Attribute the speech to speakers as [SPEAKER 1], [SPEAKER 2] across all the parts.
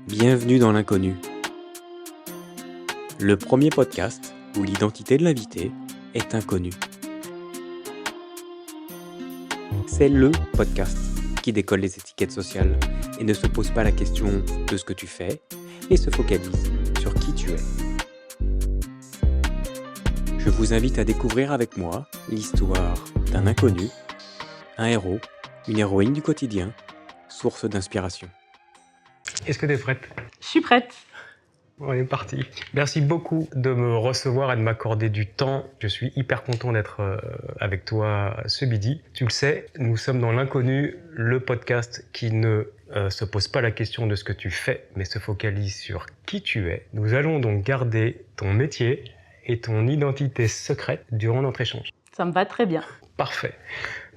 [SPEAKER 1] Bienvenue dans l'inconnu. Le premier podcast où l'identité de l'invité est inconnue. C'est le podcast qui décolle les étiquettes sociales et ne se pose pas la question de ce que tu fais et se focalise sur qui tu es. Je vous invite à découvrir avec moi l'histoire d'un inconnu, un héros, une héroïne du quotidien, source d'inspiration.
[SPEAKER 2] Est-ce que tu es prête ?
[SPEAKER 3] Je suis prête.
[SPEAKER 2] On est parti. Merci beaucoup de me recevoir et de m'accorder du temps. Je suis hyper content d'être avec toi ce midi. Tu le sais, nous sommes dans l'inconnu, le podcast qui ne se pose pas la question de ce que tu fais, mais se focalise sur qui tu es. Nous allons donc garder ton métier et ton identité secrète durant notre échange.
[SPEAKER 3] Ça me va très bien.
[SPEAKER 2] Parfait.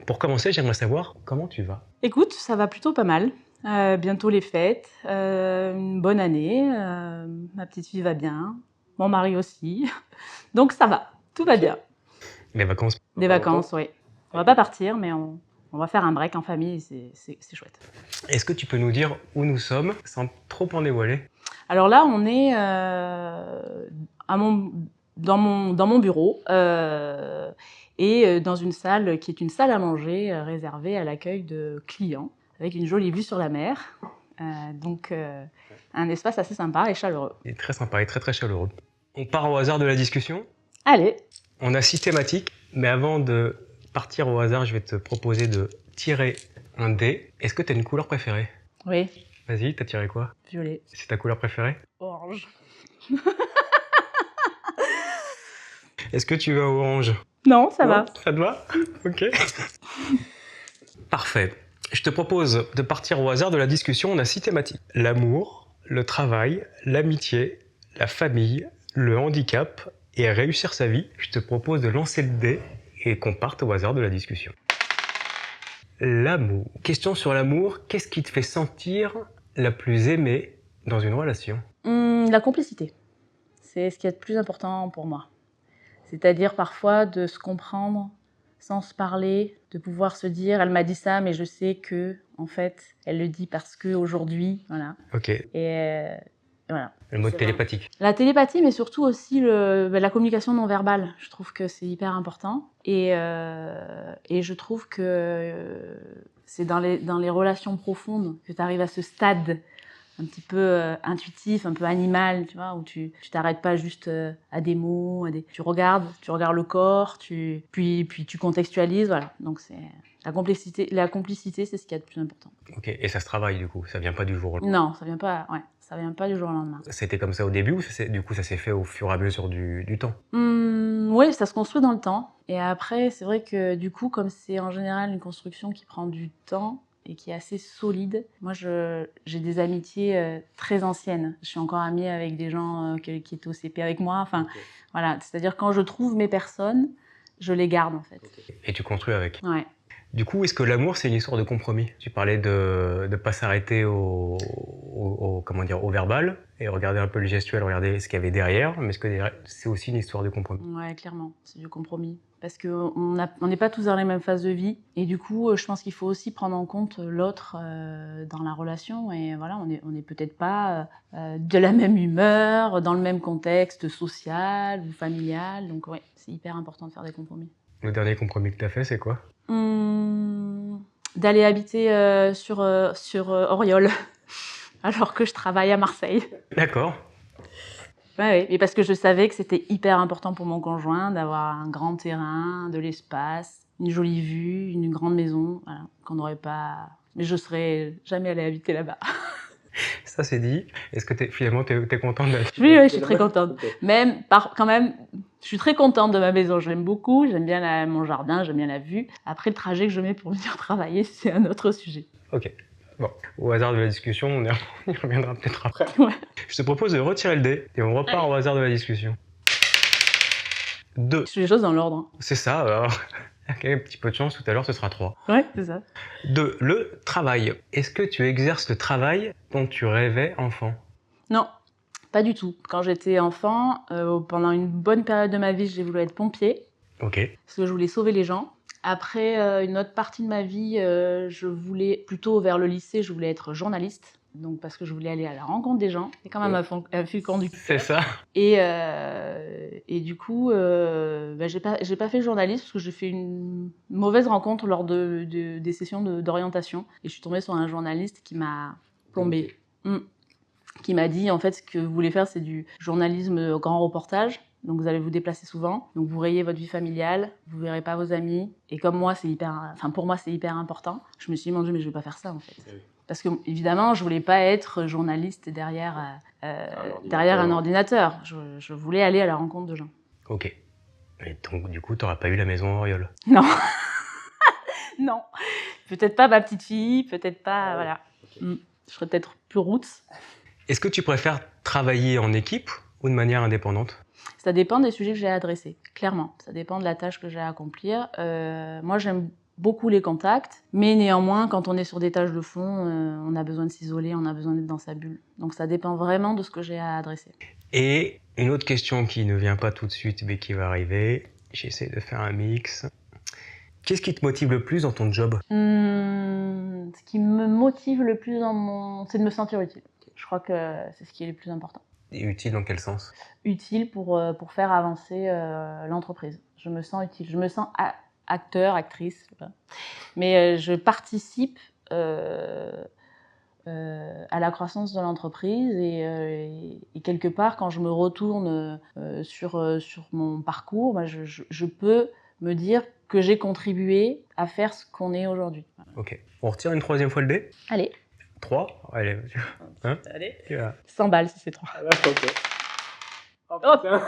[SPEAKER 2] Pour commencer, j'aimerais savoir comment tu vas.
[SPEAKER 3] Écoute, ça va plutôt pas mal. Bientôt les fêtes, une bonne année, ma petite fille va bien, mon mari aussi. Donc ça va, tout va bien.
[SPEAKER 2] Les vacances ?
[SPEAKER 3] Des vacances, oui. On va pas partir, mais on va faire un break en famille, c'est chouette.
[SPEAKER 2] Est-ce que tu peux nous dire où nous sommes sans trop en dévoiler ?
[SPEAKER 3] Alors là, on est dans mon bureau et dans une salle qui est une salle à manger réservée à l'accueil de clients, avec une jolie vue sur la mer. Donc un espace assez sympa et chaleureux.
[SPEAKER 2] Il est très sympa et très très chaleureux. On part au hasard de la discussion.
[SPEAKER 3] Allez.
[SPEAKER 2] On a 6 thématiques, mais avant de partir au hasard, je vais te proposer de tirer un dé. Est-ce que tu as une couleur préférée ?
[SPEAKER 3] Oui.
[SPEAKER 2] Vas-y, t'as tiré quoi ?
[SPEAKER 3] Violet.
[SPEAKER 2] C'est ta couleur préférée ?
[SPEAKER 3] Orange.
[SPEAKER 2] Est-ce que tu vas au orange ?
[SPEAKER 3] Non, ça va.
[SPEAKER 2] Ça te va ? Ok. Parfait. Je te propose de partir au hasard de la discussion. On a 6 thématiques. L'amour, le travail, l'amitié, la famille, le handicap et réussir sa vie. Je te propose de lancer le dé et qu'on parte au hasard de la discussion. L'amour. Question sur l'amour. Qu'est-ce qui te fait sentir la plus aimée dans une relation ?
[SPEAKER 3] La complicité. C'est ce qui est le plus important pour moi. C'est-à-dire parfois de se comprendre sans se parler, de pouvoir se dire, elle m'a dit ça, mais je sais que, en fait, elle le dit parce que aujourd'hui, voilà.
[SPEAKER 2] Ok.
[SPEAKER 3] Et voilà.
[SPEAKER 2] Le mode télépathique.
[SPEAKER 3] La télépathie, mais surtout aussi la communication non verbale. Je trouve que c'est hyper important. Et je trouve que c'est dans les relations profondes que tu arrives à ce stade un petit peu intuitif, un peu animal, tu vois, où tu t'arrêtes pas juste à des mots, tu regardes le corps, puis tu contextualises, voilà. Donc c'est la complicité, c'est ce qu'il y a de plus important.
[SPEAKER 2] Ok, et ça se travaille du coup, ça vient pas du jour au lendemain.
[SPEAKER 3] Non, ça vient pas du jour au lendemain.
[SPEAKER 2] C'était comme ça au début ou du coup ça s'est fait au fur et à mesure du temps ?
[SPEAKER 3] Oui, ça se construit dans le temps. Et après, c'est vrai que du coup, comme c'est en général une construction qui prend du temps et qui est assez solide, moi j'ai des amitiés très anciennes. Je suis encore amie avec des gens qui étaient au CP avec moi. Enfin, okay. Voilà, c'est-à-dire quand je trouve mes personnes, je les garde en fait.
[SPEAKER 2] Okay. Et tu construis avec ?
[SPEAKER 3] Ouais.
[SPEAKER 2] Du coup, est-ce que l'amour, c'est une histoire de compromis ? Tu parlais de ne pas s'arrêter au verbal et regarder un peu le gestuel, regarder ce qu'il y avait derrière, mais est-ce que c'est aussi une histoire de compromis ?
[SPEAKER 3] Ouais, clairement, c'est du compromis. Parce qu'on n'est pas tous dans les mêmes phases de vie. Et du coup, je pense qu'il faut aussi prendre en compte l'autre dans la relation. Et voilà, on n'est peut-être pas de la même humeur, dans le même contexte social ou familial. Donc ouais, c'est hyper important de faire des compromis.
[SPEAKER 2] Le dernier compromis que tu as fait, c'est quoi ?
[SPEAKER 3] D'aller habiter sur Auriol, alors que je travaille à Marseille.
[SPEAKER 2] D'accord.
[SPEAKER 3] Ouais, et parce que je savais que c'était hyper important pour mon conjoint d'avoir un grand terrain, de l'espace, une jolie vue, une grande maison, voilà, qu'on n'aurait pas... Mais je serais jamais allée habiter là-bas.
[SPEAKER 2] Ça c'est dit. Est-ce que finalement t'es contente de...
[SPEAKER 3] Oui, je suis très contente. Même, quand même, je suis très contente de ma maison. Je l'aime beaucoup, j'aime bien mon jardin, j'aime bien la vue. Après, le trajet que je mets pour venir travailler, c'est un autre sujet.
[SPEAKER 2] Ok. Bon, au hasard de la discussion, on y reviendra peut-être après.
[SPEAKER 3] Ouais.
[SPEAKER 2] Je te propose de retirer le dé et on repart au hasard de la discussion. 2.
[SPEAKER 3] Je fais les choses dans l'ordre.
[SPEAKER 2] C'est ça, alors... Ok, un petit peu de chance, tout à l'heure ce sera 3.
[SPEAKER 3] Ouais, c'est ça.
[SPEAKER 2] 2. Le travail. Est-ce que tu exerces le travail dont tu rêvais enfant ?
[SPEAKER 3] Non, pas du tout. Quand j'étais enfant, pendant une bonne période de ma vie, j'ai voulu être pompier.
[SPEAKER 2] Ok.
[SPEAKER 3] Parce que je voulais sauver les gens. Après, une autre partie de ma vie, je voulais, plutôt vers le lycée, je voulais être journaliste. Donc, parce que je voulais aller à la rencontre des gens. C'est quand même un fil conducteur.
[SPEAKER 2] C'est ça.
[SPEAKER 3] Et du coup, j'ai pas fait journaliste parce que j'ai fait une mauvaise rencontre lors des sessions d'orientation. Et je suis tombée sur un journaliste qui m'a plombée. Qui m'a dit, en fait, ce que vous voulez faire, c'est du journalisme grand reportage. Donc, vous allez vous déplacer souvent. Donc, vous rayez votre vie familiale. Vous verrez pas vos amis. Et comme moi, pour moi, c'est hyper important. Je me suis dit, mon Dieu, mais je vais pas faire ça, en fait. Oui. Parce que, évidemment, je voulais pas être journaliste derrière un ordinateur. Je voulais aller à la rencontre de gens.
[SPEAKER 2] Ok. Et donc, du coup, t'auras pas eu la maison Auriol?
[SPEAKER 3] Non. Non. Peut-être pas ma petite fille, peut-être pas, voilà. Okay. Je serais peut-être plus roots.
[SPEAKER 2] Est-ce que tu préfères travailler en équipe ou de manière indépendante?
[SPEAKER 3] Ça dépend des sujets que j'ai à adresser, clairement. Ça dépend de la tâche que j'ai à accomplir. Moi, j'aime beaucoup les contacts, mais néanmoins, quand on est sur des tâches de fond, on a besoin de s'isoler, on a besoin d'être dans sa bulle. Donc ça dépend vraiment de ce que j'ai à adresser.
[SPEAKER 2] Et une autre question qui ne vient pas tout de suite, mais qui va arriver, j'essaie de faire un mix. Qu'est-ce qui te motive le plus dans ton job?
[SPEAKER 3] Ce qui me motive le plus c'est de me sentir utile. Je crois que c'est ce qui est le plus important.
[SPEAKER 2] Et utile dans quel sens?
[SPEAKER 3] Utile pour faire avancer l'entreprise. Je me sens utile. Je me sens acteur, actrice, je sais pas. Mais je participe à la croissance de l'entreprise et quelque part, quand je me retourne sur mon parcours, je peux me dire que j'ai contribué à faire ce qu'on est aujourd'hui.
[SPEAKER 2] Ok. On retire une troisième fois le dé?
[SPEAKER 3] Allez.
[SPEAKER 2] 3. Allez. Hein?
[SPEAKER 3] Allez.
[SPEAKER 2] Yeah.
[SPEAKER 3] 100 balles si c'est 3.
[SPEAKER 1] Ah bah, ok.
[SPEAKER 3] Oh putain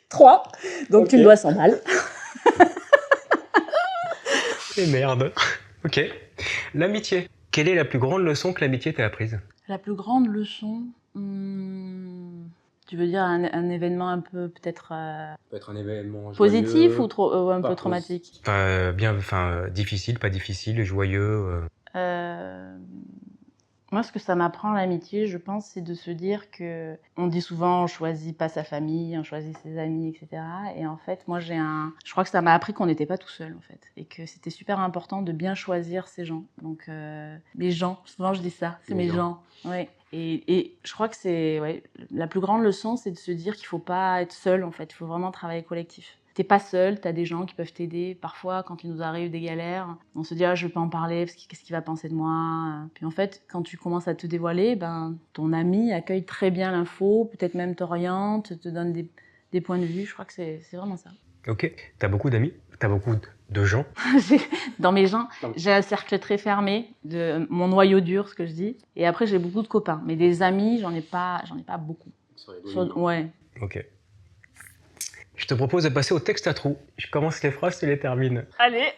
[SPEAKER 3] 3. Donc okay. Tu me dois 100 balles.
[SPEAKER 2] Et merde. Ok. L'amitié. Quelle est la plus grande leçon que l'amitié t'a apprise?
[SPEAKER 3] La plus grande leçon... Tu veux dire un événement un peu peut-être
[SPEAKER 1] peut-être un événement
[SPEAKER 3] positif ou un peu traumatique?
[SPEAKER 2] Difficile, pas difficile, joyeux.
[SPEAKER 3] Moi, ce que ça m'apprend l'amitié, je pense, c'est de se dire que on dit souvent on choisit pas sa famille, on choisit ses amis, etc. Et en fait, moi, je crois que ça m'a appris qu'on n'était pas tout seul, en fait, et que c'était super important de bien choisir ses gens. Donc, mes gens. Souvent, je dis ça, c'est mes gens. Ouais. Et je crois que la plus grande leçon, c'est de se dire qu'il faut pas être seul, en fait. Il faut vraiment travailler collectif. T'es pas seul, t'as des gens qui peuvent t'aider. Parfois, quand il nous arrive des galères, on se dit je vais pas en parler parce qu'est-ce qu'il va penser de moi. Puis en fait, quand tu commences à te dévoiler, ton ami accueille très bien l'info, peut-être même t'oriente, te donne des points de vue. Je crois que c'est vraiment ça.
[SPEAKER 2] Ok. T'as beaucoup d'amis? T'as beaucoup de gens?
[SPEAKER 3] Dans mes gens, j'ai un cercle très fermé de mon noyau dur, ce que je dis. Et après, j'ai beaucoup de copains, mais des amis, j'en ai pas beaucoup. Ouais.
[SPEAKER 2] Ok. Je te propose de passer au texte à trous. Je commence les phrases, tu les termines.
[SPEAKER 3] Allez.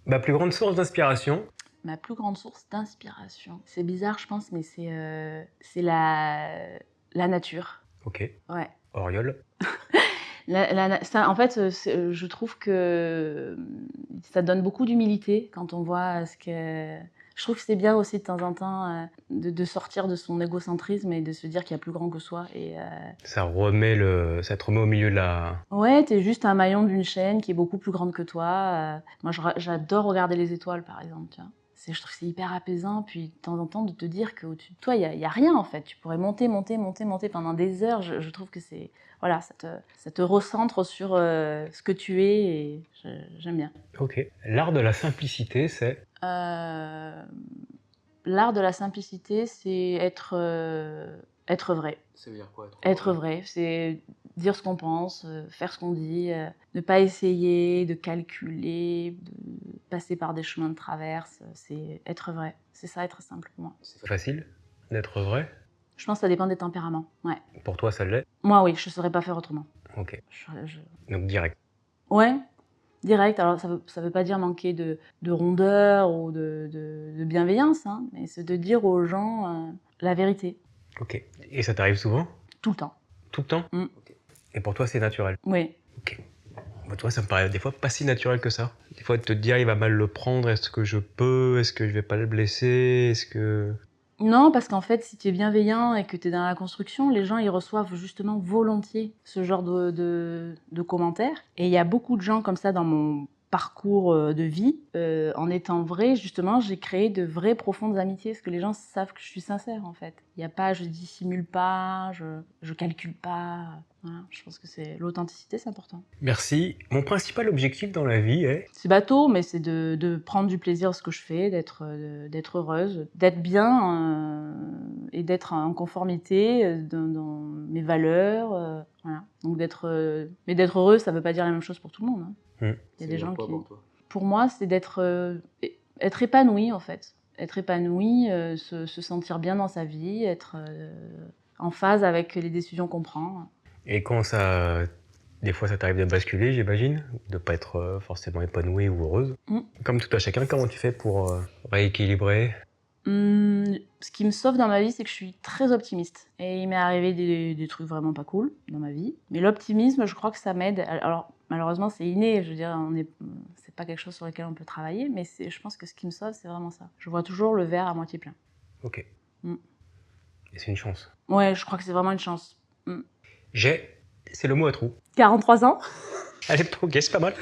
[SPEAKER 2] Ma plus grande source d'inspiration?
[SPEAKER 3] Ma plus grande source d'inspiration. C'est bizarre, je pense, mais c'est la nature.
[SPEAKER 2] Ok.
[SPEAKER 3] Ouais.
[SPEAKER 2] Auriol?
[SPEAKER 3] En fait, je trouve que ça donne beaucoup d'humilité quand on voit ce que... Je trouve que c'est bien aussi de temps en temps de sortir de son égocentrisme et de se dire qu'il y a plus grand que soi. Et,
[SPEAKER 2] ça te remet au milieu de la...
[SPEAKER 3] Ouais, t'es juste un maillon d'une chaîne qui est beaucoup plus grande que toi. Moi, j'adore regarder les étoiles, par exemple. Tu vois. Je trouve que c'est hyper apaisant. Puis de temps en temps, de te dire qu'au-dessus de toi, il y a rien, en fait. Tu pourrais monter pendant des heures. Je trouve que c'est... Voilà, ça te recentre sur ce que tu es et j'aime bien.
[SPEAKER 2] Ok. L'art de la simplicité, c'est...
[SPEAKER 3] L'art de la simplicité, c'est être vrai.
[SPEAKER 1] Ça veut dire quoi,
[SPEAKER 3] être vrai, c'est dire ce qu'on pense, faire ce qu'on dit, ne pas essayer de calculer, de passer par des chemins de traverse, c'est être vrai. C'est ça, être simple pour moi.
[SPEAKER 2] C'est facile d'être vrai?
[SPEAKER 3] Je pense que ça dépend des tempéraments, ouais.
[SPEAKER 2] Pour toi, ça l'est?
[SPEAKER 3] Moi, oui, je ne saurais pas faire autrement.
[SPEAKER 2] Ok. Donc direct.
[SPEAKER 3] Ouais, direct. Alors, ça veut pas dire manquer de rondeur ou de bienveillance, hein, mais c'est de dire aux gens la vérité.
[SPEAKER 2] Ok. Et ça t'arrive souvent?
[SPEAKER 3] Tout le temps.
[SPEAKER 2] Tout le temps? Okay. Et pour toi, c'est naturel?
[SPEAKER 3] Oui.
[SPEAKER 2] Ok. Bah, toi, ça me paraît des fois pas si naturel que ça. Des fois, de te dire, il va mal le prendre, est-ce que je peux? Est-ce que je vais pas le blesser? Est-ce que...
[SPEAKER 3] Non, parce qu'en fait, si tu es bienveillant et que tu es dans la construction, les gens, ils reçoivent justement volontiers ce genre de commentaires. Et il y a beaucoup de gens comme ça dans mon parcours de vie, en étant vrai, justement, j'ai créé de vraies profondes amitiés, parce que les gens savent que je suis sincère, en fait. Il n'y a pas, je dissimule pas, je calcule pas. Voilà, je pense que l'authenticité, c'est important.
[SPEAKER 2] Merci. Mon principal objectif dans la vie est...
[SPEAKER 3] C'est bateau, mais c'est de prendre du plaisir à ce que je fais, d'être heureuse, d'être bien et d'être en conformité dans mes valeurs. Voilà. Donc mais d'être heureuse, ça ne veut pas dire la même chose pour tout le monde. Hein. Il y a des gens qui... Pour moi, c'est être épanoui, en fait. Être épanoui, se sentir bien dans sa vie, être en phase avec les décisions qu'on prend.
[SPEAKER 2] Et quand ça... Des fois, ça t'arrive de basculer, j'imagine, de ne pas être forcément épanouie ou heureuse. Comme tout à chacun, comment tu fais pour rééquilibrer?
[SPEAKER 3] Ce qui me sauve dans ma vie, c'est que je suis très optimiste. Et il m'est arrivé des trucs vraiment pas cool dans ma vie. Mais l'optimisme, je crois que ça m'aide. Alors, malheureusement, c'est inné. Je veux dire, c'est pas quelque chose sur lequel on peut travailler. Mais je pense que ce qui me sauve, c'est vraiment ça. Je vois toujours le verre à moitié plein.
[SPEAKER 2] Ok. Et c'est une chance.
[SPEAKER 3] Ouais, je crois que c'est vraiment une chance.
[SPEAKER 2] C'est le mot à trous.
[SPEAKER 3] 43 ans.
[SPEAKER 2] Allez, ok, c'est pas mal.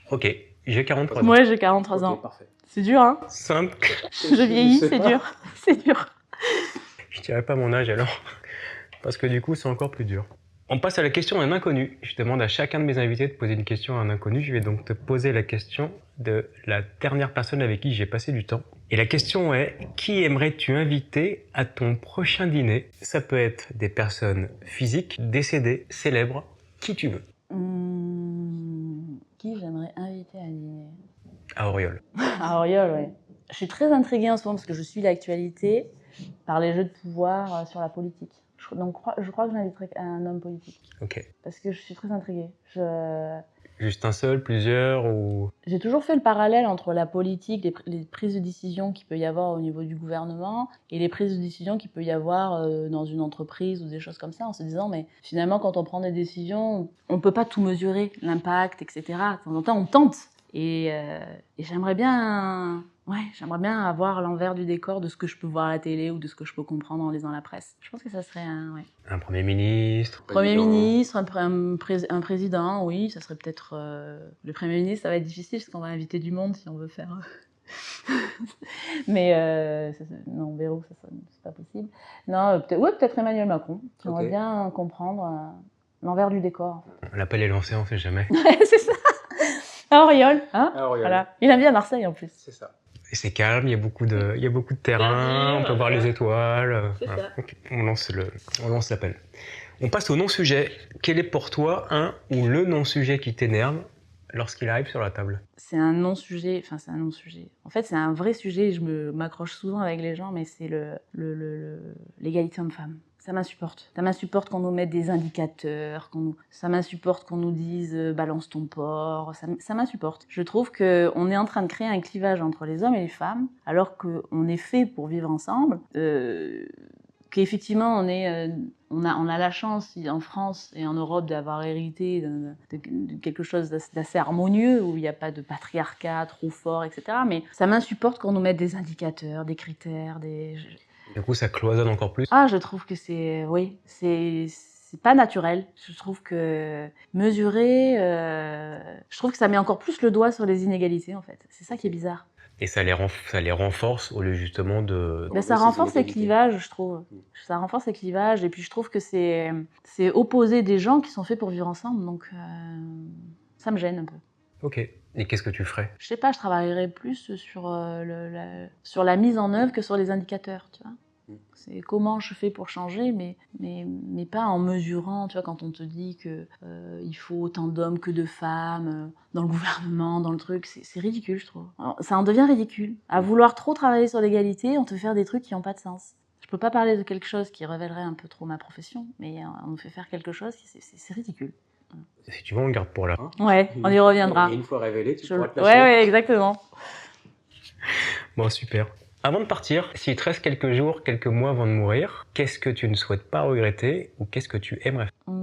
[SPEAKER 2] Ok, j'ai 43 ans.
[SPEAKER 3] Ouais, j'ai 43 ans.
[SPEAKER 1] Parfait.
[SPEAKER 3] C'est dur, hein.
[SPEAKER 2] Simple.
[SPEAKER 3] Je vieillis, c'est dur. C'est dur.
[SPEAKER 2] Je dirais pas mon âge alors, parce que du coup, c'est encore plus dur. On passe à la question d'un inconnu. Je demande à chacun de mes invités de poser une question à un inconnu. Je vais donc te poser la question de la dernière personne avec qui j'ai passé du temps. Et la question est, qui aimerais-tu inviter à ton prochain dîner? Ça peut être des personnes physiques, décédées, célèbres, qui tu veux.
[SPEAKER 3] Qui j'aimerais inviter à dîner?
[SPEAKER 2] À Auriol.
[SPEAKER 3] À Auriol, oui. Je suis très intriguée en ce moment parce que je suis l'actualité par les jeux de pouvoir sur la politique. Donc je crois que j'inviterai un homme politique.
[SPEAKER 2] Ok.
[SPEAKER 3] Parce que je suis très intriguée.
[SPEAKER 2] Juste un seul, plusieurs ou...
[SPEAKER 3] J'ai toujours fait le parallèle entre la politique, les prises de décision qu'il peut y avoir au niveau du gouvernement et les prises de décision qu'il peut y avoir dans une entreprise ou des choses comme ça, en se disant mais finalement quand on prend des décisions, on peut pas tout mesurer, l'impact, etc. De temps en temps on tente. Et j'aimerais bien avoir l'envers du décor de ce que je peux voir à la télé ou de ce que je peux comprendre en lisant la presse. Je pense que ça serait
[SPEAKER 2] Un Premier ministre.
[SPEAKER 3] Premier ministre, un président, oui, ça serait peut-être... Le Premier ministre, ça va être difficile parce qu'on va inviter du monde si on veut faire... Mais non, Véro, c'est pas possible. Non, peut-être Emmanuel Macron. J'aimerais bien comprendre l'envers du décor.
[SPEAKER 2] L'appel est lancé, on sait jamais.
[SPEAKER 3] C'est ça. À Auriol, hein.
[SPEAKER 1] À Auriol.
[SPEAKER 3] Voilà. Il vient à Marseille en plus.
[SPEAKER 1] C'est ça.
[SPEAKER 2] Et c'est calme, il y a beaucoup de terrain, on peut voir les étoiles.
[SPEAKER 3] C'est ça.
[SPEAKER 2] Okay. On lance l'appel. On passe au non-sujet. Quel est pour toi un ou le non-sujet qui t'énerve lorsqu'il arrive sur la table?
[SPEAKER 3] C'est un non-sujet, enfin c'est un non-sujet. En fait, c'est un vrai sujet et je m'accroche souvent avec les gens, mais c'est l'égalité homme-femme. Ça m'insupporte. Ça m'insupporte qu'on nous mette des indicateurs, ça m'insupporte qu'on nous dise balance ton porc. Ça m'insupporte. Je trouve qu'on est en train de créer un clivage entre les hommes et les femmes, alors qu'on est fait pour vivre ensemble. Qu'effectivement, on a la chance en France et en Europe d'avoir hérité de quelque chose d'assez harmonieux, où il n'y a pas de patriarcat trop fort, etc. Mais ça m'insupporte qu'on nous mette des indicateurs, des critères,
[SPEAKER 2] Du coup, ça cloisonne encore plus.
[SPEAKER 3] Ah, je trouve que c'est pas naturel. Je trouve que mesurer, je trouve que ça met encore plus le doigt sur les inégalités, en fait. C'est ça qui est bizarre.
[SPEAKER 2] Et ça les renforce au lieu justement de...
[SPEAKER 3] Ça renforce les clivages, je trouve. Ça renforce les clivages, et puis je trouve que c'est opposer des gens qui sont faits pour vivre ensemble, donc ça me gêne un peu.
[SPEAKER 2] Ok. Et qu'est-ce que tu ferais?
[SPEAKER 3] Je sais pas, je travaillerais plus sur la mise en œuvre que sur les indicateurs, tu vois. C'est comment je fais pour changer, mais pas en mesurant, tu vois, quand on te dit que il faut autant d'hommes que de femmes dans le gouvernement, dans le truc, c'est ridicule, je trouve. Alors, ça en devient ridicule. À vouloir trop travailler sur l'égalité, on te fait faire des trucs qui n'ont pas de sens. Je peux pas parler de quelque chose qui révélerait un peu trop ma profession, mais on me fait faire quelque chose qui c'est ridicule.
[SPEAKER 2] Si tu veux, on le garde pour là.
[SPEAKER 3] Ouais, on y reviendra.
[SPEAKER 1] Et une fois révélé, tu pourras te lâcher.
[SPEAKER 3] Ouais, exactement.
[SPEAKER 2] Bon, super. Avant de partir, s'il te reste quelques jours, quelques mois avant de mourir, qu'est-ce que tu ne souhaites pas regretter ou qu'est-ce que tu aimerais faire?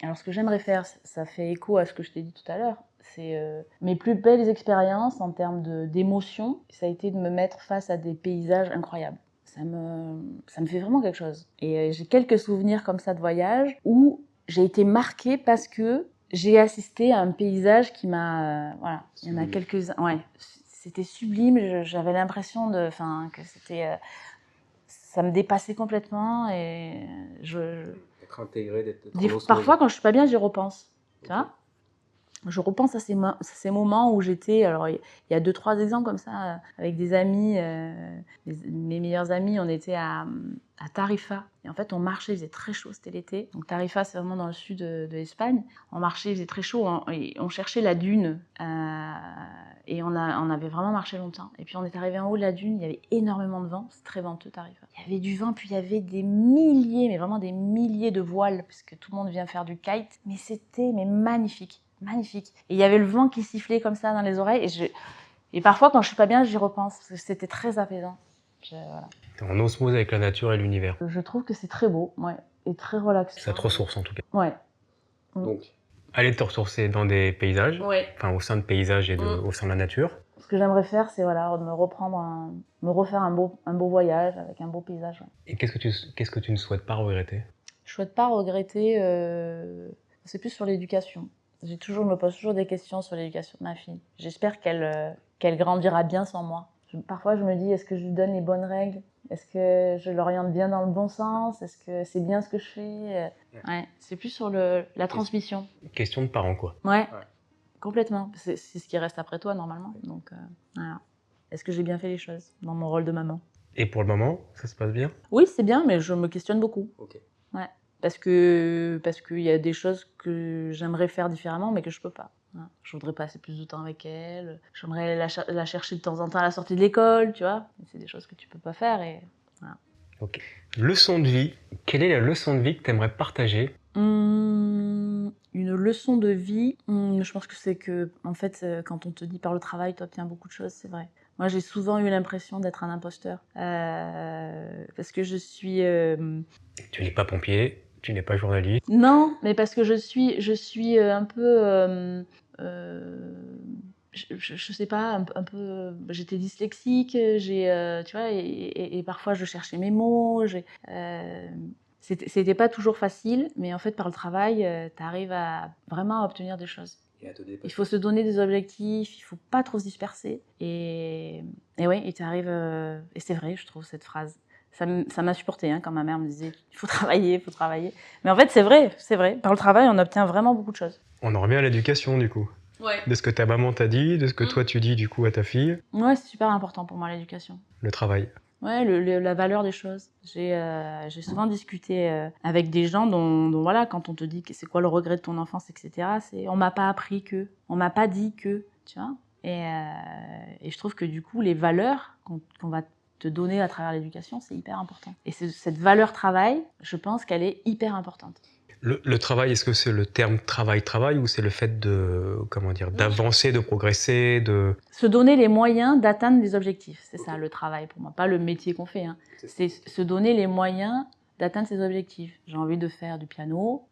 [SPEAKER 3] Alors, ce que j'aimerais faire, ça fait écho à ce que je t'ai dit tout à l'heure, c'est mes plus belles expériences en termes d'émotions, ça a été de me mettre face à des paysages incroyables. Ça me fait vraiment quelque chose. Et j'ai quelques souvenirs comme ça de voyage où j'ai été marquée parce que J'ai assisté à un paysage qui m'a... voilà, il y en a quelques-uns. Ouais, c'était sublime. J'avais l'impression que c'était... ça me dépassait complètement et
[SPEAKER 1] Être intégré, d'être
[SPEAKER 3] parfois, quand je suis pas bien, j'y repense. Tu vois, je repense à ces moments où j'étais. Alors, il y a 2-3 exemples comme ça, avec des amis, mes meilleurs amis. On était à Tarifa. Et en fait, on marchait, il faisait très chaud, c'était l'été. Donc, Tarifa, c'est vraiment dans le sud de l'Espagne. On marchait, il faisait très chaud. Et on cherchait la dune. Et on avait vraiment marché longtemps. Et puis, on est arrivé en haut de la dune. Il y avait énormément de vent. C'est très venteux, Tarifa. Il y avait du vent, puis il y avait des milliers, mais vraiment des milliers de voiles, parce que tout le monde vient faire du kite. Mais c'était magnifique. Magnifique. Et il y avait le vent qui sifflait comme ça dans les oreilles. Et parfois, quand je suis pas bien, j'y repense. Parce que c'était très apaisant. Voilà.
[SPEAKER 2] T'es en osmose avec la nature et l'univers.
[SPEAKER 3] Je trouve que c'est très beau, ouais. Et très relaxant.
[SPEAKER 2] Ça te ressource en tout cas.
[SPEAKER 3] Ouais.
[SPEAKER 1] Donc,
[SPEAKER 2] aller te ressourcer dans des paysages,
[SPEAKER 3] Ouais.
[SPEAKER 2] enfin au sein de paysages et au sein de la nature.
[SPEAKER 3] Ce que j'aimerais faire, c'est voilà, me refaire un beau voyage avec un beau paysage. Ouais.
[SPEAKER 2] Et qu'est-ce que tu ne souhaites pas regretter?
[SPEAKER 3] Je souhaite pas regretter. C'est plus sur l'éducation. Je me pose toujours des questions sur l'éducation de ma fille. J'espère qu'elle grandira bien sans moi. Parfois, je me dis, est-ce que je lui donne les bonnes règles? Est-ce que je l'oriente bien dans le bon sens? Est-ce que c'est bien ce que je fais? Ouais, c'est plus sur la transmission.
[SPEAKER 2] Question de parents, quoi.
[SPEAKER 3] Ouais. Complètement. C'est ce qui reste après toi, normalement. Donc, voilà. Est-ce que j'ai bien fait les choses dans mon rôle de maman?
[SPEAKER 2] Et pour le moment, ça se passe bien?
[SPEAKER 3] Oui, c'est bien, mais je me questionne beaucoup.
[SPEAKER 1] ok.
[SPEAKER 3] Ouais. Parce qu'il y a des choses que j'aimerais faire différemment, mais que je peux pas. Voilà. Je voudrais passer plus de temps avec elle. J'aimerais la chercher de temps en temps à la sortie de l'école, tu vois. C'est des choses que tu peux pas faire et voilà.
[SPEAKER 2] Ok. Leçon de vie. Quelle est la leçon de vie que tu aimerais partager?
[SPEAKER 3] Une leçon de vie, je pense que c'est que, en fait, quand on te dit par le travail, tu obtiens beaucoup de choses, c'est vrai. Moi, j'ai souvent eu l'impression d'être un imposteur. Parce que je suis...
[SPEAKER 2] Tu n'es pas pompier, tu n'es pas journaliste.
[SPEAKER 3] Non, mais parce que je suis un peu... je sais pas, un peu... J'étais dyslexique, tu vois, et parfois je cherchais mes mots, c'était pas toujours facile, mais en fait, par le travail, tu arrives vraiment à obtenir des choses. Il faut se donner des objectifs, il faut pas trop se disperser. Et ouais, et tu arrives... et c'est vrai, je trouve, cette phrase. Ça m'a supporté quand ma mère me disait il faut travailler, il faut travailler. Mais en fait, c'est vrai. Par le travail, on obtient vraiment beaucoup de choses.
[SPEAKER 2] On en revient à l'éducation, du coup.
[SPEAKER 3] Ouais.
[SPEAKER 2] De ce que ta maman t'a dit, de ce que toi tu dis, du coup, à ta fille.
[SPEAKER 3] Ouais, c'est super important pour moi, l'éducation.
[SPEAKER 2] Le travail.
[SPEAKER 3] Ouais, la valeur des choses. J'ai souvent discuté avec des gens dont voilà, quand on te dit que c'est quoi le regret de ton enfance, etc., on m'a pas appris que, on m'a pas dit que, tu vois. Et je trouve que du coup, les valeurs qu'on va te donner à travers l'éducation, c'est hyper important. Et cette valeur travail, je pense qu'elle est hyper importante.
[SPEAKER 2] Le travail, est-ce que c'est le terme travail ou c'est le fait d'avancer, de progresser, de...
[SPEAKER 3] Se donner les moyens d'atteindre des objectifs, c'est ça le travail pour moi, pas le métier qu'on fait. C'est se donner les moyens d'atteindre ses objectifs. J'ai envie de faire du piano,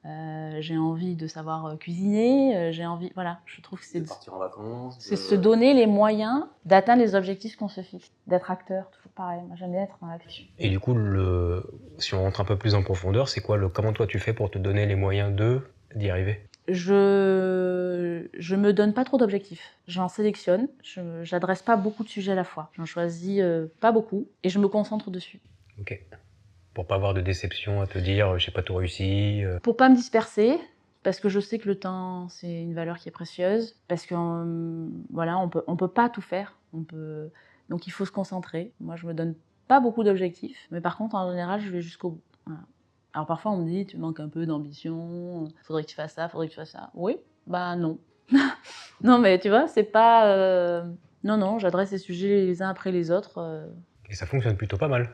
[SPEAKER 3] j'ai envie de savoir cuisiner, j'ai envie... Voilà, je trouve que c'est...
[SPEAKER 1] De partir en vacances.
[SPEAKER 3] C'est se donner les moyens d'atteindre les objectifs qu'on se fixe. D'être acteur, toujours pareil. Moi, j'aime bien être dans l'action.
[SPEAKER 2] Et du coup, si on rentre un peu plus en profondeur, c'est quoi comment toi tu fais pour te donner les moyens d'y arriver?
[SPEAKER 3] Je me donne pas trop d'objectifs. J'en sélectionne. J'adresse pas beaucoup de sujets à la fois. J'en choisis pas beaucoup et je me concentre dessus.
[SPEAKER 2] Ok. Pour pas avoir de déception à te dire j'ai pas tout réussi.
[SPEAKER 3] Pour pas me disperser, parce que je sais que le temps c'est une valeur qui est précieuse, parce que voilà, on peut pas tout faire. Donc il faut se concentrer. Moi je me donne pas beaucoup d'objectifs, mais par contre en général je vais jusqu'au bout. Voilà. Alors parfois on me dit tu manques un peu d'ambition, faudrait que tu fasses ça, faudrait que tu fasses ça. Oui, bah non. Non mais tu vois, c'est pas... Non, j'adresse les sujets les uns après les autres.
[SPEAKER 2] Et ça fonctionne plutôt pas mal.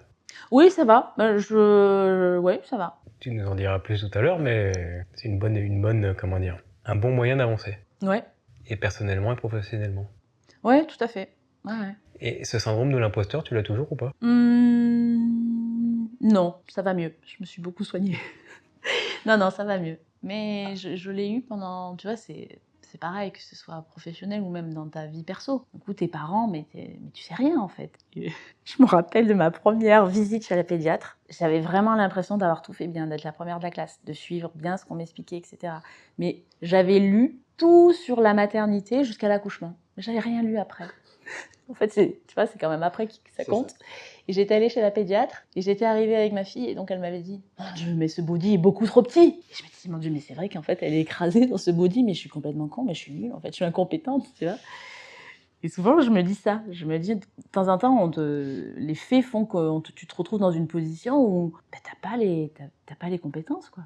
[SPEAKER 3] Oui, ça va. Oui, ça va.
[SPEAKER 2] Tu nous en diras plus tout à l'heure, mais c'est une bonne, comment dire, un bon moyen d'avancer.
[SPEAKER 3] Ouais.
[SPEAKER 2] Et personnellement et professionnellement.
[SPEAKER 3] Ouais, tout à fait. Ouais.
[SPEAKER 2] Et ce syndrome de l'imposteur, tu l'as toujours ou pas?
[SPEAKER 3] Non, ça va mieux. Je me suis beaucoup soignée. Non, ça va mieux. Mais je l'ai eu pendant, tu vois, c'est c'est pareil, que ce soit professionnel ou même dans ta vie perso. Du coup, tes parents, mais tu sais rien en fait. Je me rappelle de ma première visite chez la pédiatre. J'avais vraiment l'impression d'avoir tout fait bien, d'être la première de la classe, de suivre bien ce qu'on m'expliquait, etc. Mais j'avais lu tout sur la maternité jusqu'à l'accouchement. Mais j'avais rien lu après. En fait, tu vois, c'est quand même après que ça compte. Ça. Et j'étais allée chez la pédiatre et j'étais arrivée avec ma fille et donc elle m'avait dit « Mon Dieu, mais ce body est beaucoup trop petit !» Et je me dis « Mon Dieu, mais c'est vrai qu'en fait, elle est écrasée dans ce body, mais je suis complètement con, mais je suis nulle, en fait, je suis incompétente, tu vois ?» Et souvent, je me dis ça. Je me dis, de temps en temps, les faits font que tu te retrouves dans une position où t'as pas les compétences, quoi.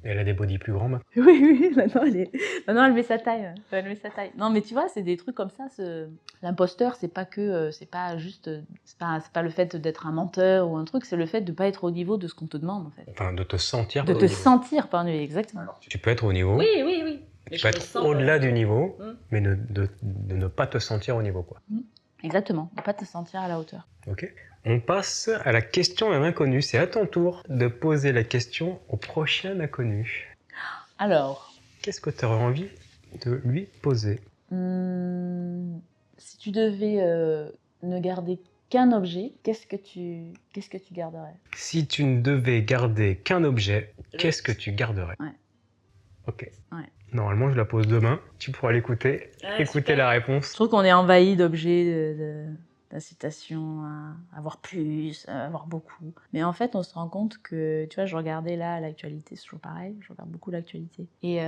[SPEAKER 3] Et
[SPEAKER 2] elle a des bodies plus grands, maintenant.
[SPEAKER 3] Oui, maintenant elle met sa taille. Non, mais tu vois, c'est des trucs comme ça. L'imposteur, c'est pas le fait d'être un menteur ou un truc, c'est le fait de pas être au niveau de ce qu'on te demande, en fait.
[SPEAKER 2] Enfin, de te sentir.
[SPEAKER 3] De te sentir, pardon, exactement.
[SPEAKER 2] Alors, tu peux être au niveau.
[SPEAKER 3] Oui.
[SPEAKER 2] Tu peux être au-delà du niveau, mais de ne pas te sentir au niveau, quoi.
[SPEAKER 3] Exactement, de pas te sentir à la hauteur.
[SPEAKER 2] Ok. On passe à la question d'un inconnu. C'est à ton tour de poser la question au prochain inconnu.
[SPEAKER 3] Alors,
[SPEAKER 2] qu'est-ce que tu aurais envie de lui poser?
[SPEAKER 3] Si tu devais ne garder qu'un objet, qu'est-ce que tu garderais?
[SPEAKER 2] Si tu ne devais garder qu'un objet, qu'est-ce que tu garderais?
[SPEAKER 3] Ouais.
[SPEAKER 2] Ok.
[SPEAKER 3] Ouais.
[SPEAKER 2] Normalement, je la pose demain. Tu pourras l'écouter, écouter la réponse.
[SPEAKER 3] Je trouve qu'on est envahi d'objets, d'incitation à avoir plus, à avoir beaucoup. Mais en fait, on se rend compte que, tu vois, je regardais là l'actualité, c'est toujours pareil, je regarde beaucoup l'actualité. Et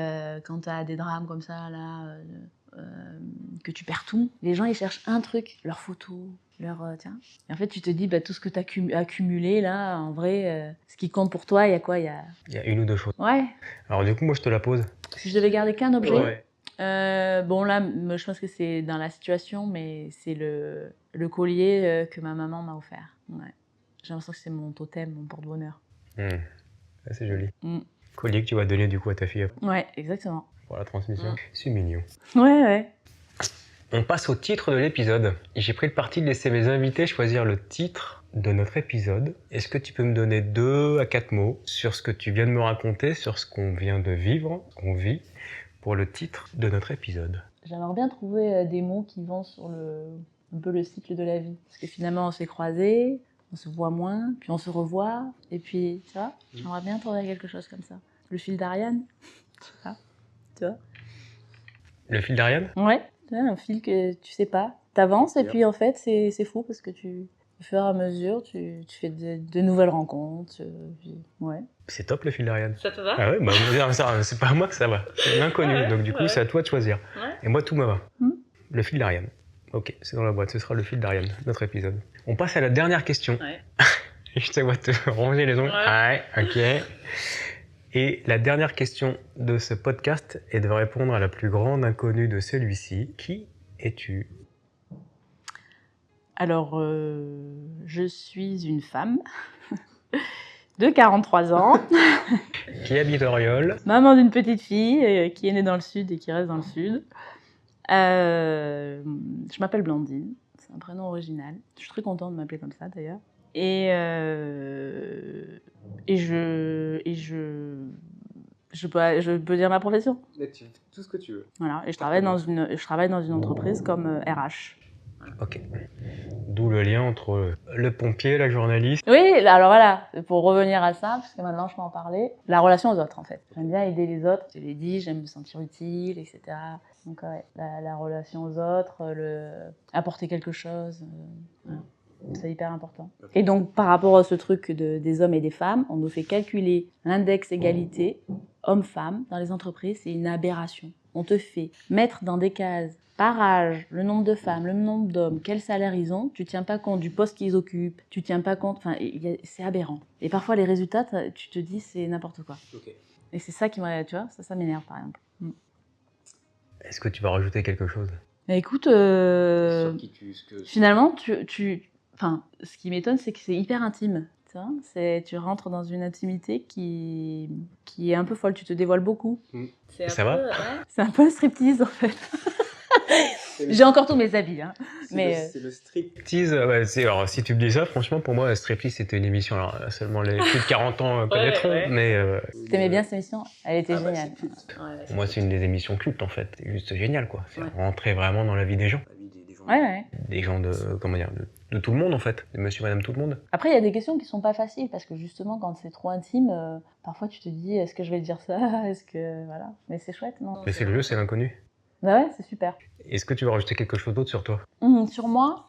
[SPEAKER 3] quand tu as des drames comme ça, là, que tu perds tout, les gens, ils cherchent un truc, leur photo, tiens. Et en fait, tu te dis, tout ce que tu as accumulé, là, en vrai, ce qui compte pour toi, il y a quoi? Il y a
[SPEAKER 2] une ou deux choses.
[SPEAKER 3] Ouais.
[SPEAKER 2] Alors du coup, moi, je te la pose.
[SPEAKER 3] Si je devais garder qu'un objet,
[SPEAKER 2] ouais.
[SPEAKER 3] Bon là, je pense que c'est dans la situation, mais c'est le collier que ma maman m'a offert. Ouais. J'ai l'impression que c'est mon totem, mon porte-bonheur.
[SPEAKER 2] C'est joli. Collier que tu vas donner du coup à ta fille.
[SPEAKER 3] Ouais, exactement.
[SPEAKER 2] Pour la transmission. C'est mignon.
[SPEAKER 3] Ouais.
[SPEAKER 2] On passe au titre de l'épisode. J'ai pris le parti de laisser mes invités choisir le titre de notre épisode. Est-ce que tu peux me donner 2 à 4 mots sur ce que tu viens de me raconter, sur ce qu'on vient de vivre, qu'on vit, pour le titre de notre épisode?
[SPEAKER 3] J'aimerais bien trouver des mots qui vont sur un peu le cycle de la vie. Parce que finalement, on s'est croisés, on se voit moins, puis on se revoit, et puis, tu vois, j'aimerais bien trouver quelque chose comme ça. Le fil d'Ariane, tu vois.
[SPEAKER 2] Le fil d'Ariane?
[SPEAKER 3] Ouais, un fil que tu sais pas. T'avances, et puis en fait, c'est fou, parce que au fur et à mesure, tu fais de nouvelles rencontres. Ouais.
[SPEAKER 2] C'est top le fil d'Ariane.
[SPEAKER 3] Ça te va?
[SPEAKER 2] Ah ouais, c'est pas à moi que ça va. C'est l'inconnu, donc du coup, c'est à toi de choisir. Ouais. Et moi, tout me va. Le fil d'Ariane. Ok, c'est dans la boîte, ce sera le fil d'Ariane, notre épisode. On passe à la dernière question. Ouais. Je te vois te ranger les ongles. Ouais, ok. Et la dernière question de ce podcast est de répondre à la plus grande inconnue de celui-ci. Qui es-tu?
[SPEAKER 3] Alors, je suis une femme de 43 ans.
[SPEAKER 2] Qui habite Oriol.
[SPEAKER 3] Maman d'une petite fille qui est née dans le sud et qui reste dans le sud. Je m'appelle Blandine, c'est un prénom original. Je suis très contente de m'appeler comme ça d'ailleurs. Et je peux dire ma profession.
[SPEAKER 1] Tout ce que tu veux.
[SPEAKER 3] Voilà, et je travaille dans une entreprise comme RH.
[SPEAKER 2] Ok. D'où le lien entre le pompier, la journaliste.
[SPEAKER 3] Oui, alors voilà, pour revenir à ça, parce que maintenant je peux en parler, la relation aux autres en fait. J'aime bien aider les autres, je l'ai dit, j'aime me sentir utile, etc. Donc ouais, la relation aux autres, apporter quelque chose, voilà. C'est hyper important. Et donc par rapport à ce truc des hommes et des femmes, on nous fait calculer l'index égalité hommes-femmes dans les entreprises, c'est une aberration. On te fait mettre dans des cases par âge, le nombre de femmes, le nombre d'hommes, quel salaire ils ont, tu tiens pas compte du poste qu'ils occupent, tu tiens pas compte, enfin, c'est aberrant. Et parfois les résultats, tu te dis c'est n'importe quoi. Okay. Et c'est ça qui m'a, tu vois, ça m'énerve par exemple.
[SPEAKER 2] Est-ce que tu vas rajouter quelque chose?
[SPEAKER 3] Écoute, finalement, enfin, ce qui m'étonne, c'est que c'est hyper intime. Tu rentres dans une intimité qui est un peu folle, tu te dévoiles beaucoup.
[SPEAKER 2] Ça va?
[SPEAKER 3] C'est un peu un striptease en fait. J'ai encore tous mes habits, hein.
[SPEAKER 1] C'est le striptease.
[SPEAKER 2] Alors, si tu me dis ça, franchement, pour moi, Striptease, c'était une émission. Alors, seulement les plus de 40 ans connaîtront,
[SPEAKER 3] ouais.
[SPEAKER 2] mais
[SPEAKER 3] T'aimais bien cette émission? Elle était
[SPEAKER 1] Ah bah,
[SPEAKER 3] géniale.
[SPEAKER 1] c'est culte.
[SPEAKER 2] pour moi, c'est une des émissions cultes, en fait. C'est juste génial, quoi. C'est
[SPEAKER 3] Ouais.
[SPEAKER 2] rentrer vraiment dans la vie des gens.
[SPEAKER 1] La vie des gens.
[SPEAKER 3] Ouais.
[SPEAKER 2] Des gens de tout le monde, en fait. De monsieur, madame, tout le monde.
[SPEAKER 3] Après, il y a des questions qui sont pas faciles parce que justement, quand c'est trop intime, parfois tu te dis est-ce que je vais dire ça? Est-ce que. Voilà. Mais c'est chouette, non?
[SPEAKER 2] Mais c'est le jeu, c'est l'inconnu.
[SPEAKER 3] Bah ouais, c'est super.
[SPEAKER 2] Est-ce que tu veux rajouter quelque chose d'autre sur toi?
[SPEAKER 3] Sur moi,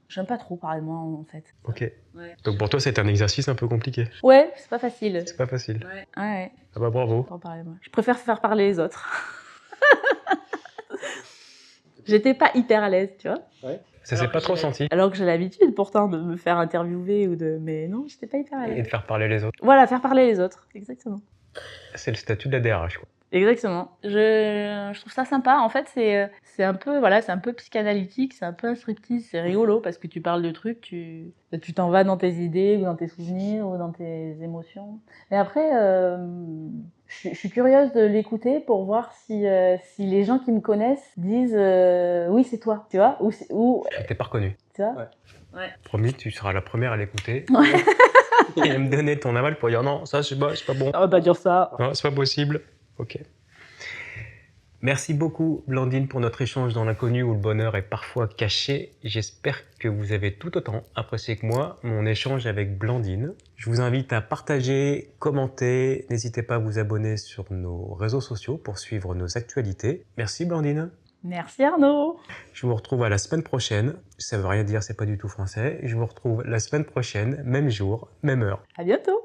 [SPEAKER 3] j'aime pas trop parler de moi en fait.
[SPEAKER 2] Ok.
[SPEAKER 3] Ouais.
[SPEAKER 2] Donc pour toi, c'est un exercice un peu compliqué.
[SPEAKER 3] Ouais, c'est pas facile.
[SPEAKER 2] C'est pas facile.
[SPEAKER 3] Ouais.
[SPEAKER 2] Ah bah bravo.
[SPEAKER 3] Pas parler de moi. Je préfère faire parler les autres. J'étais pas hyper à l'aise, tu vois.
[SPEAKER 2] Ça s'est pas trop senti.
[SPEAKER 3] Alors que j'ai l'habitude pourtant de me faire interviewer mais non, j'étais pas hyper à
[SPEAKER 2] Et
[SPEAKER 3] l'aise.
[SPEAKER 2] de faire parler les autres.
[SPEAKER 3] Voilà, faire parler les autres, exactement.
[SPEAKER 2] C'est le statut de la DRH, quoi.
[SPEAKER 3] Exactement. Je trouve ça sympa. En fait, c'est un peu psychanalytique, c'est un peu un striptease, c'est rigolo parce que tu parles de trucs, tu t'en vas dans tes idées ou dans tes souvenirs ou dans tes émotions. Mais après, je suis curieuse de l'écouter pour voir si les gens qui me connaissent disent oui, c'est toi, tu vois, ou
[SPEAKER 2] T'es pas reconnu.
[SPEAKER 3] tu vois.
[SPEAKER 1] Ouais.
[SPEAKER 2] Promis, tu seras la première à l'écouter.
[SPEAKER 3] Ouais.
[SPEAKER 2] Et à me donner ton aval pour dire non, ça c'est pas bon.
[SPEAKER 3] On va pas dire ça.
[SPEAKER 2] Non, c'est pas possible. Ok. Merci beaucoup, Blandine, pour notre échange dans l'inconnu où le bonheur est parfois caché. J'espère que vous avez tout autant apprécié que moi mon échange avec Blandine. Je vous invite à partager, commenter. N'hésitez pas à vous abonner sur nos réseaux sociaux pour suivre nos actualités. Merci, Blandine.
[SPEAKER 3] Merci Arnaud.
[SPEAKER 2] Je vous retrouve à la semaine prochaine. Ça veut rien dire, c'est pas du tout français. Je vous retrouve la semaine prochaine, même jour, même heure.
[SPEAKER 3] À bientôt.